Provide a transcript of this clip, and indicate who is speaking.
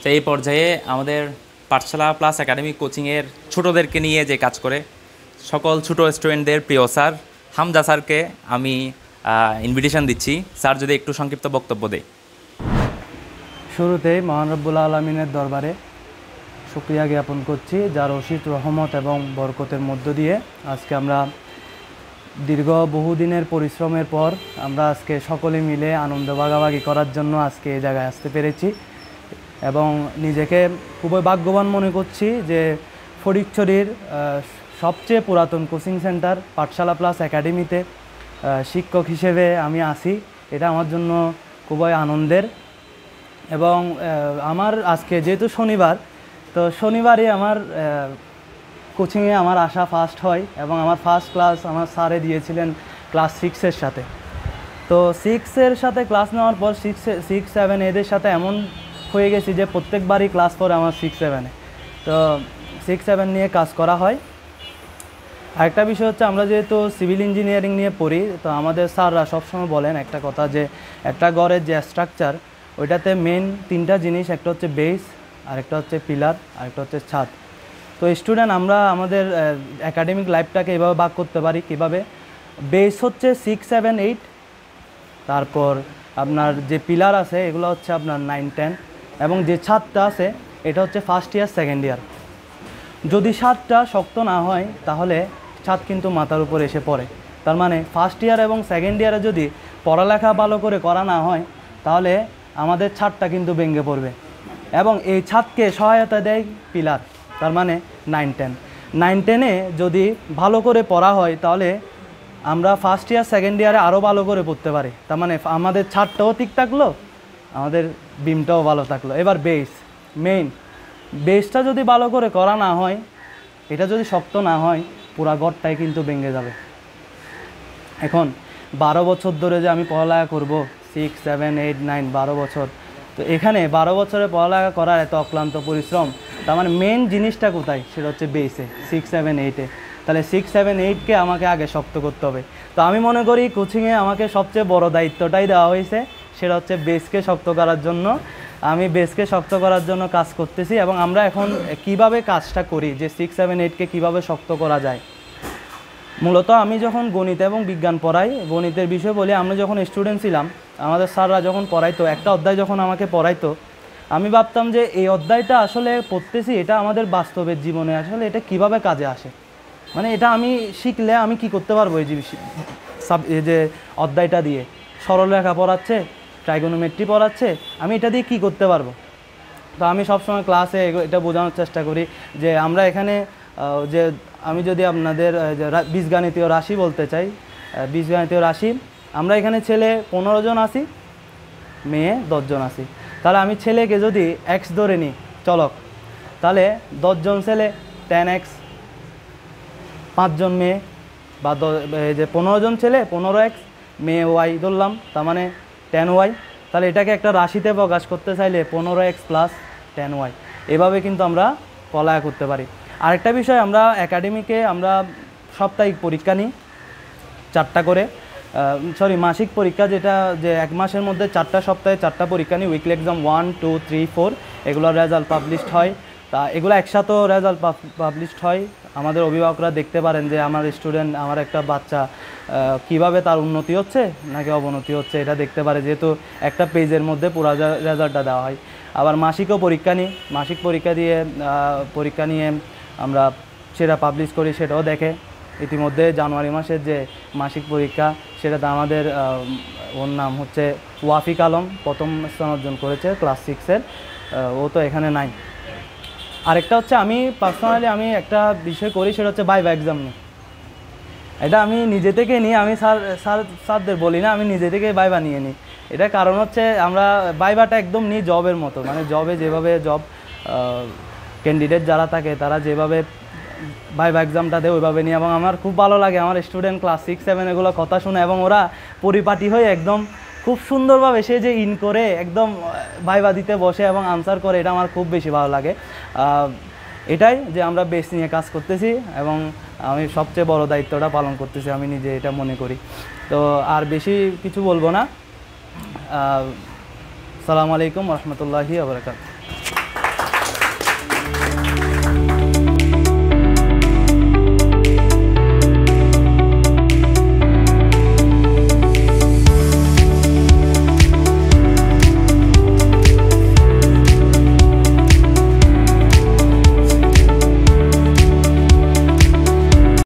Speaker 1: তো এই পর্যায়ে আমাদের পাঠশালা প্লাস একাডেমিক কোচিংয়ের ছোটদেরকে নিয়ে যে কাজ করে সকল ছোট স্টুডেন্টদের প্রিয় স্যার হামজা স্যারকে আমি ইনভিটেশন দিচ্ছি। স্যার যদি একটু সংক্ষিপ্ত বক্তব্য দেয়।
Speaker 2: শুরুতেই মহান রব্বুল আলমিনের দরবারে শুকরিয়া জ্ঞাপন করছি, যার অসিত রহমত এবং বরকতের মধ্য দিয়ে আজকে আমরা দীর্ঘ বহুদিনের পরিশ্রমের পর আমরা আজকে সকলে মিলে আনন্দ ভাগাভাগি করার জন্য আজকে এই জায়গায় আসতে পেরেছি এবং নিজেকে খুবই ভাগ্যবান মনে করছি যে ফটিকছড়ির সবচেয়ে পুরাতন কোচিং সেন্টার পাঠশালা প্লাস একাডেমিতে শিক্ষক হিসেবে আমি আসি। এটা আমার জন্য খুবই আনন্দের এবং আমার আজকে যেহেতু শনিবার, তো শনিবারই আমার কোচিংয়ে আমার আসা ফার্স্ট হয় এবং আমার ফার্স্ট ক্লাস আমার স্যারে দিয়েছিলেন ক্লাস 6-এর সাথে। তো 6-এর সাথে ক্লাস নেওয়ার পর 6-7 এদের সাথে এমন হয়ে গেছি যে প্রত্যেকবারই ক্লাস পরে আমার 6-7-এ, তো 6-7 নিয়ে কাজ করা হয়। আরেকটা বিষয় হচ্ছে আমরা যেহেতু সিভিল ইঞ্জিনিয়ারিং নিয়ে পড়ি, তো আমাদের স্যাররা সবসময় বলেন একটা কথা যে একটা ঘরের যে স্ট্রাকচার ওইটাতে মেন 3টা জিনিস, একটা হচ্ছে বেস, আরেকটা হচ্ছে পিলার, আরেকটা হচ্ছে ছাদ। তো স্টুডেন্ট আমরা আমাদের একাডেমিক লাইফটাকে এভাবে ভাগ করতে পারি কীভাবে। বেস হচ্ছে 6, 7, 8, তারপর আপনার যে পিলার আছে এগুলো হচ্ছে আপনার 9, 10 এবং যে ছাদটা আছে এটা হচ্ছে ফার্স্ট ইয়ার সেকেন্ড ইয়ার। যদি ছাদটা শক্ত না হয় তাহলে ছাদ কিন্তু মাথার উপর এসে পড়ে। তার মানে ফার্স্ট ইয়ার এবং সেকেন্ড ইয়ারে যদি পড়ালেখা ভালো করে করা না হয় তাহলে আমাদের ছাদটা কিন্তু ভেঙে পড়বে এবং এই ছাদকে সহায়তা দেয় পিলার। তার মানে 9, 10, 9, 10-এ যদি ভালো করে পড়া হয় তাহলে আমরা ফার্স্ট ইয়ার সেকেন্ড ইয়ারে আরও ভালো করে পড়তে পারি। তার মানে আমাদের ছাদটাও ঠিক থাকলো, আমাদের বিমটাও ভালো থাকলো। এবার বেস, মেইন বেসটা যদি ভালো করে করা না হয়, এটা যদি শক্ত না হয়, পুরা ঘরটাই কিন্তু ভেঙে যাবে। এখন 12 বছর ধরে যে আমি পড়ালেখা করব, 6, 7, 8, 9, 12 বছর, তো এখানে 12 বছরে পড়ালেখা করার এত অক্লান্ত পরিশ্রম, তার মানে মেন জিনিসটা কোথায়, সেটা হচ্ছে বেসে 6, 7, 8-এ। তাহলে 6, 7, 8-কে আমাকে আগে শক্ত করতে হবে। তো আমি মনে করি কোচিংয়ে আমাকে সবচেয়ে বড় দায়িত্বটাই দেওয়া হয়েছে, সেটা হচ্ছে বেসকে শক্ত করার জন্য। আমি বেসকে শক্ত করার জন্য কাজ করতেছি এবং আমরা এখন কিভাবে কাজটা করি যে 6, 7, 8-কে কীভাবে শক্ত করা যায়। মূলত আমি যখন গণিত এবং বিজ্ঞান পড়াই, গণিতের বিষয় বলি, আমরা যখন স্টুডেন্ট ছিলাম আমাদের স্যাররা যখন পড়াইতো, একটা অধ্যায় যখন আমাকে পড়াইতো, আমি ভাবতাম যে এই অধ্যায়টা আসলে পড়তেছি, এটা আমাদের বাস্তবের জীবনে আসলে এটা কিভাবে কাজে আসে, মানে এটা আমি শিখলে আমি কি করতে পারবো এই যে অধ্যায়টা দিয়ে। সরলরেখা পড়াচ্ছে, ট্রাইগোনোমেট্রি পড়াচ্ছে, আমি এটা দিয়ে কি করতে পারবো। তো আমি সবসময় ক্লাসে এটা বোঝানোর চেষ্টা করি যে আমরা এখানে যে আমি যদি আপনাদের বীজগাণিতীয় রাশি বলতে চাই, বীজগাণিতীয় রাশি, আমরা এখানে ছেলে 15 জন আছি, মেয়ে 10 জন আছি। তাহলে আমি ছেলেকে যদি x ধরে নিই চলক, তাহলে 10 জন ছেলে 10x, 5 জন মেয়ে, বা যে 15 জন ছেলে 15x, মেয়ে y ধরলাম, তার মানে 10y। তাহলে এটাকে একটা রাশিতে প্রকাশ করতে চাইলে 15x + 10y, এভাবে কিন্তু আমরা পড়ালেখা করতে পারি। আরেকটা বিষয়, আমরা একাডেমিকে আমরা সাপ্তাহিক পরীক্ষা নিই 4টা করে, মাসিক পরীক্ষা, যেটা যে 1 মাসের মধ্যে 4টা সপ্তাহে 4টা পরীক্ষা নিই। উইকলি এক্সাম 1, 2, 3, 4 এগুলোর রেজাল্ট পাবলিশড হয়। তা এগুলো একসাথেও রেজাল্ট পাবলিশড হয়। আমাদের অভিভাবকরা দেখতে পারেন যে আমার স্টুডেন্ট, আমার একটা বাচ্চা কিভাবে তার উন্নতি হচ্ছে নাকি অবনতি হচ্ছে, এটা দেখতে পারে, যেহেতু একটা পেজের মধ্যে পুরো রেজাল্টটা দেওয়া হয়। আবার মাসিকও পরীক্ষা নিই, মাসিক পরীক্ষা নিয়ে আমরা সেটা পাবলিশ করি, সেটাও দেখে। ইতিমধ্যে জানুয়ারি মাসের যে মাসিক পরীক্ষা, সেটাতে আমাদের ওর নাম হচ্ছে ওয়াফিক আলম, প্রথম স্থান অর্জন করেছে ক্লাস 6-এর, ও তো এখানে নাই। আরেকটা হচ্ছে আমি পার্সোনালি আমি একটা বিষয় করি, সেটা হচ্ছে ভাইভা এক্সাম নিই। এটা আমি নিজে থেকে নিই, আমি স্যারদের বলি না, আমি নিজে থেকে ভাইভা নিয়ে নিই। এটা কারণ হচ্ছে আমরা ভাইভাটা একদম নিই জবের মতো, মানে জবে যেভাবে জব ক্যান্ডিডেট যারা থাকে তারা যেভাবে ভাইভা এক্সামটা দেয় ওইভাবে নিই। এবং আমার খুব ভালো লাগে আমার স্টুডেন্ট ক্লাস 6, 7 এগুলো কথা শুনে এবং ওরা পরিপাটি হয়ে একদম খুব সুন্দরভাবে সে যে ইন করে একদম ভাইভা দিতে বসে এবং আনসার করে, এটা আমার খুব বেশি ভালো লাগে। এটাই যে আমরা বেস নিয়ে কাজ করতেছি এবং আমি সবচেয়ে বড় দায়িত্বটা পালন করতেছি, আমি নিজে এটা মনে করি। তো আর বেশি কিছু বলবো না। আসসালামু আলাইকুম ওয়া রাহমাতুল্লাহি ওয়া বারাকাতুহু।